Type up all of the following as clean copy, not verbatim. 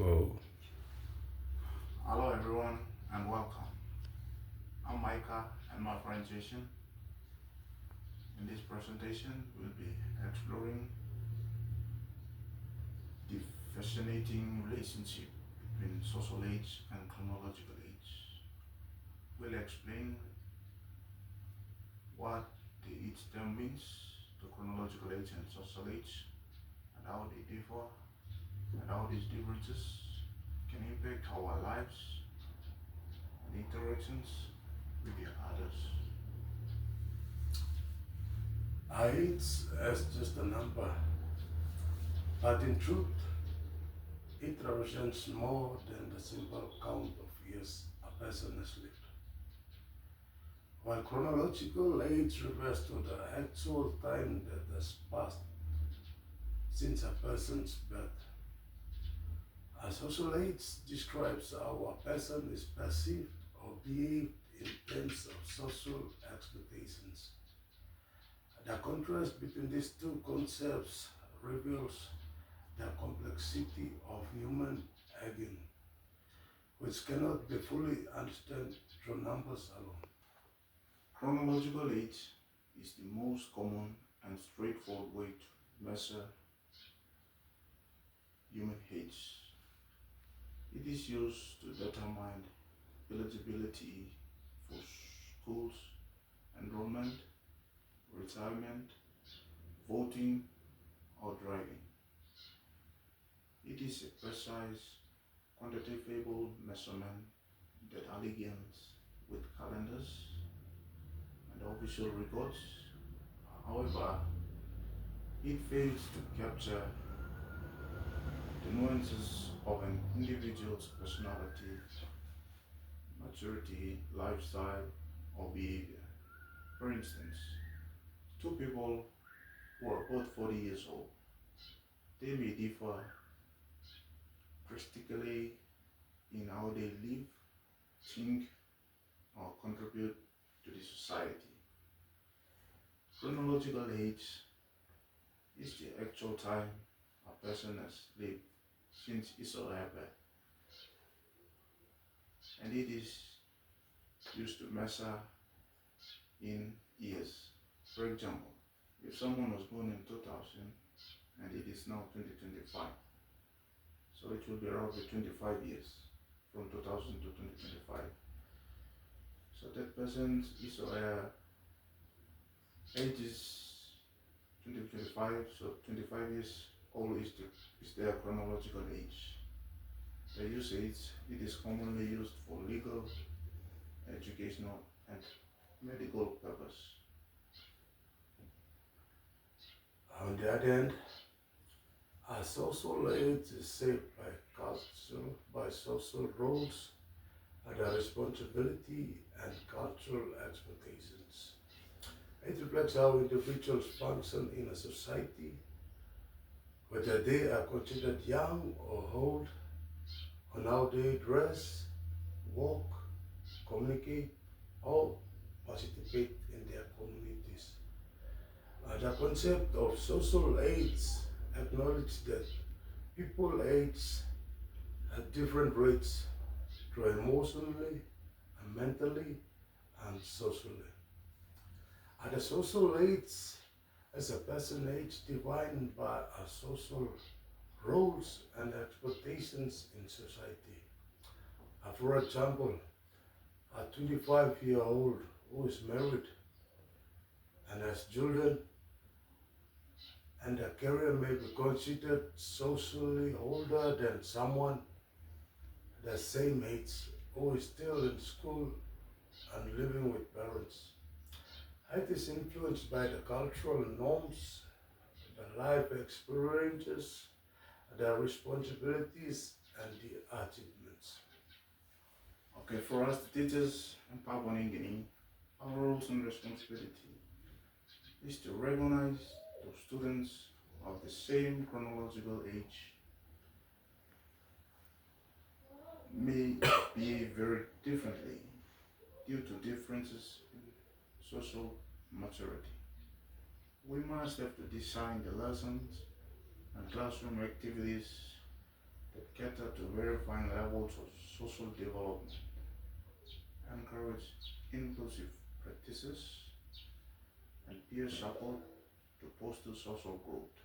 Whoa. Hello everyone and welcome. I'm Micah and my friend Jason. In this presentation, we'll be exploring the fascinating relationship between social age and chronological age. We'll explain what each term means, the chronological age and social age, and how they differ, and how these differences can impact our lives and interactions with the others. Age as just a number, but in truth, it represents more than the simple count of years a person has lived. While chronological age refers to the actual time that has passed since a person's birth, a social age describes how a person is perceived or behaved in terms of social expectations. The contrast between these two concepts reveals the complexity of human aging, which cannot be fully understood through numbers alone. Chronological age is the most common and straightforward way to measure human age. It is used to determine eligibility for schools, enrollment, retirement, voting, or driving. It is a precise, quantifiable measurement that aligns with calendars and official records. However, it fails to capture the nuances of an individual's personality, maturity, lifestyle, or behavior. For instance, two people who are both 40 years old, they may differ drastically in how they live, think, or contribute to the society. Chronological age is the actual time a person has lived since his or her birth, and it is used to measure in years. For example, if someone was born in 2000 and it is now 2025, so it will be roughly 25 years from 2000 to 2025. So that person's his or her age is 2025, so 25 years old is their chronological age. The usage, it is commonly used for legal, educational, and medical purpose. On the other hand, our social age is shaped by culture, by social roles, and the responsibility and cultural expectations. It reflects how individuals function in a society, whether they are considered young or old, on how they dress, walk, communicate, or participate in their communities. The concept of social age acknowledges that people age at different rates through emotionally, and mentally, and socially. At the social age as a person age defined by our social roles and expectations in society. For example, a 25-year-old who is married and has children and a career may be considered socially older than someone the same age who is still in school and living with parents. It is influenced by the cultural norms, the life experiences, the responsibilities, and the achievements. Okay, for us, the teachers in Papua New Guinea, our roles and responsibility is to recognize those students of the same chronological age may behave very differently due to differences in social maturity. We must have to design the lessons and classroom activities that cater to varying levels of social development, encourage inclusive practices, and peer support to foster social growth.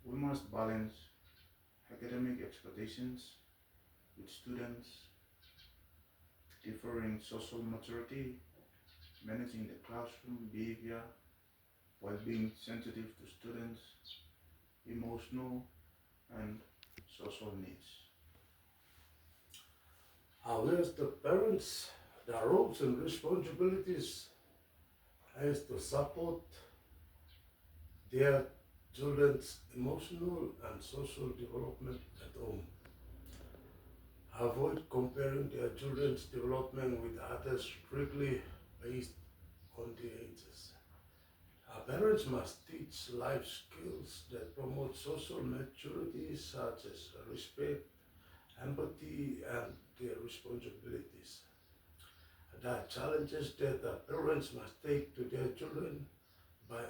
We must balance academic expectations with students' differing social maturity, managing the classroom behavior while being sensitive to students' emotional and social needs. Whereas the parents, their roles and responsibilities is to support their children's emotional and social development at home. Avoid comparing their children's development with others strictly based on their ages. Our parents must teach life skills that promote social maturity such as respect, empathy, and their responsibilities. There are challenges that the parents must take to their children by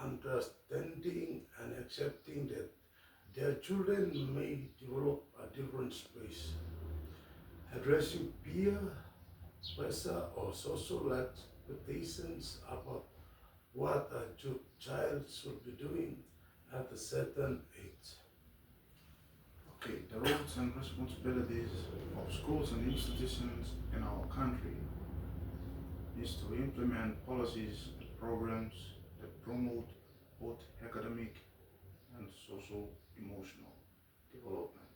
understanding and accepting that their children may develop a different space. Addressing peer pressure or social expectations about what a child should be doing at a certain age. Okay, the roles and responsibilities of schools and institutions in our country is to implement policies and programs that promote both academic and social emotional development.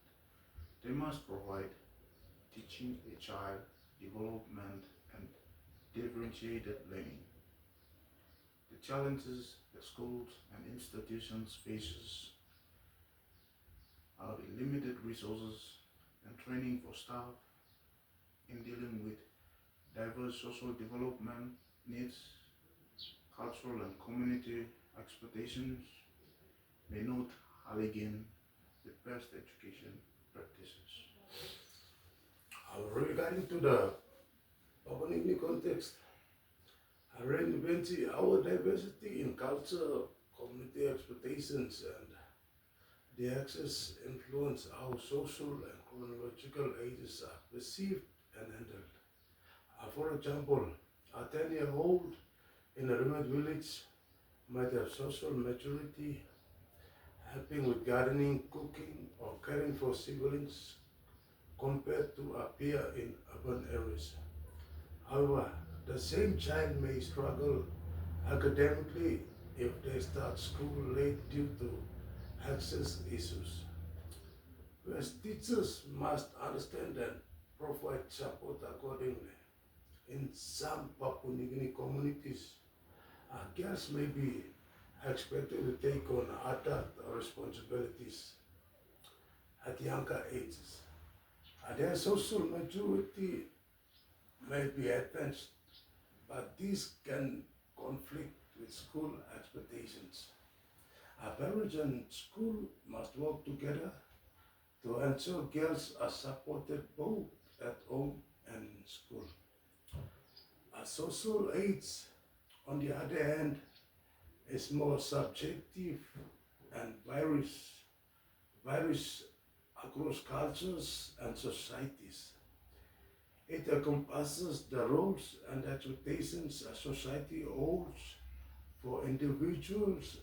They must provide teaching a child development and differentiated learning. The challenges that schools and institutions faces are the limited resources and training for staff in dealing with diverse social development needs, cultural and community expectations may not align with best education practices. Regarding to the Papua New Guinea context, reinventing our diversity in culture, community expectations, and the access influence how social and chronological ages are perceived and handled. For example, a 10-year-old in a remote village might have social maturity, helping with gardening, cooking, or caring for siblings compared to a peer in urban areas. However, the same child may struggle academically if they start school late due to access issues. Whereas teachers must understand and provide support accordingly. In some Papua New Guinea communities, girls may be expected to take on adult responsibilities at younger ages. Their social maturity may be advanced, but this can conflict with school expectations. Parents and school must work together to ensure girls are supported both at home and in school. Social age, on the other hand, is more subjective and varies across cultures and societies. It encompasses the roles and expectations a society holds for individuals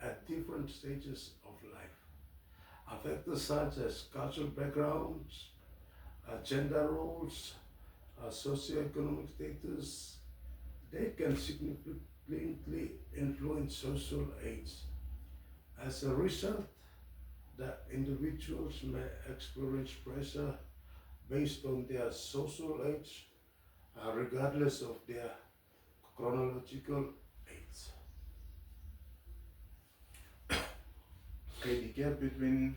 at different stages of life. Factors such as cultural backgrounds, gender roles, socioeconomic status, they can significantly influence social age. As a result, the individuals may experience pressure based on their social age, regardless of their chronological age. Okay, the gap between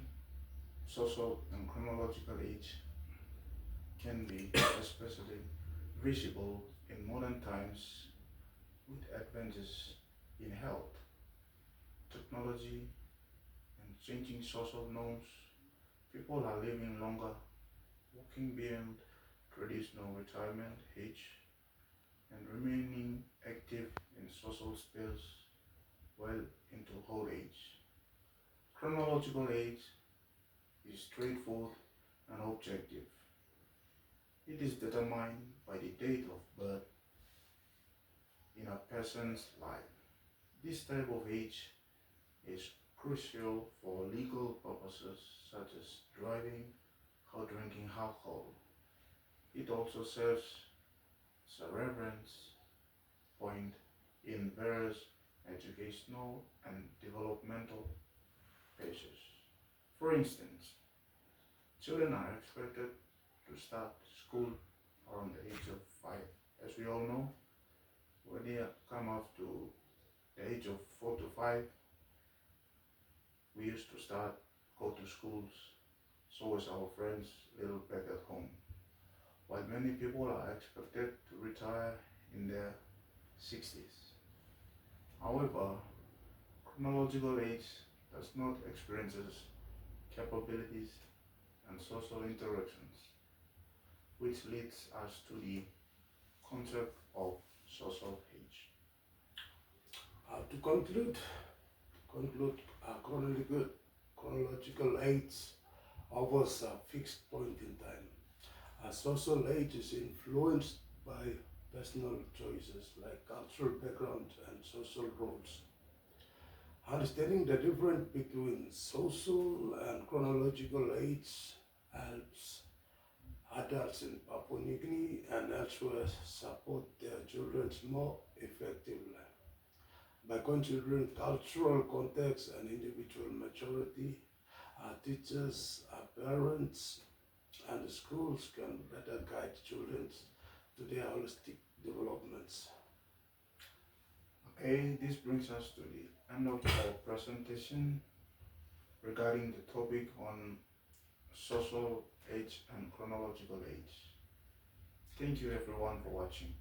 social and chronological age can be especially visible in modern times with advances in health, technology, and changing social norms. People are living longer, working beyond traditional retirement age, and remaining active in social spheres well into old age. Chronological age is straightforward and objective. It is determined by the date of birth in a person's life. This type of age is crucial for legal purposes such as driving or drinking alcohol. It also serves as a reference point in various educational and developmental phases. For instance, children are expected to start school around the age of 5. As we all know, when they come up to the age of 4 to 5, we used to start go to schools, so as our friends little back at home. While many people are expected to retire in their 60s. However, chronological age does not experience capabilities and social interactions, which leads us to the concept of social age. To conclude, chronological age offers a fixed point in time. A social age is influenced by personal choices like cultural background and social roles. Understanding the difference between social and chronological age helps adults in Papua New Guinea and elsewhere support their children more effectively. By considering cultural context and individual maturity, our teachers, our parents, and the schools can better guide children to their holistic developments. Okay, this brings us to the end of our presentation regarding the topic on social age and chronological age. Thank you everyone for watching.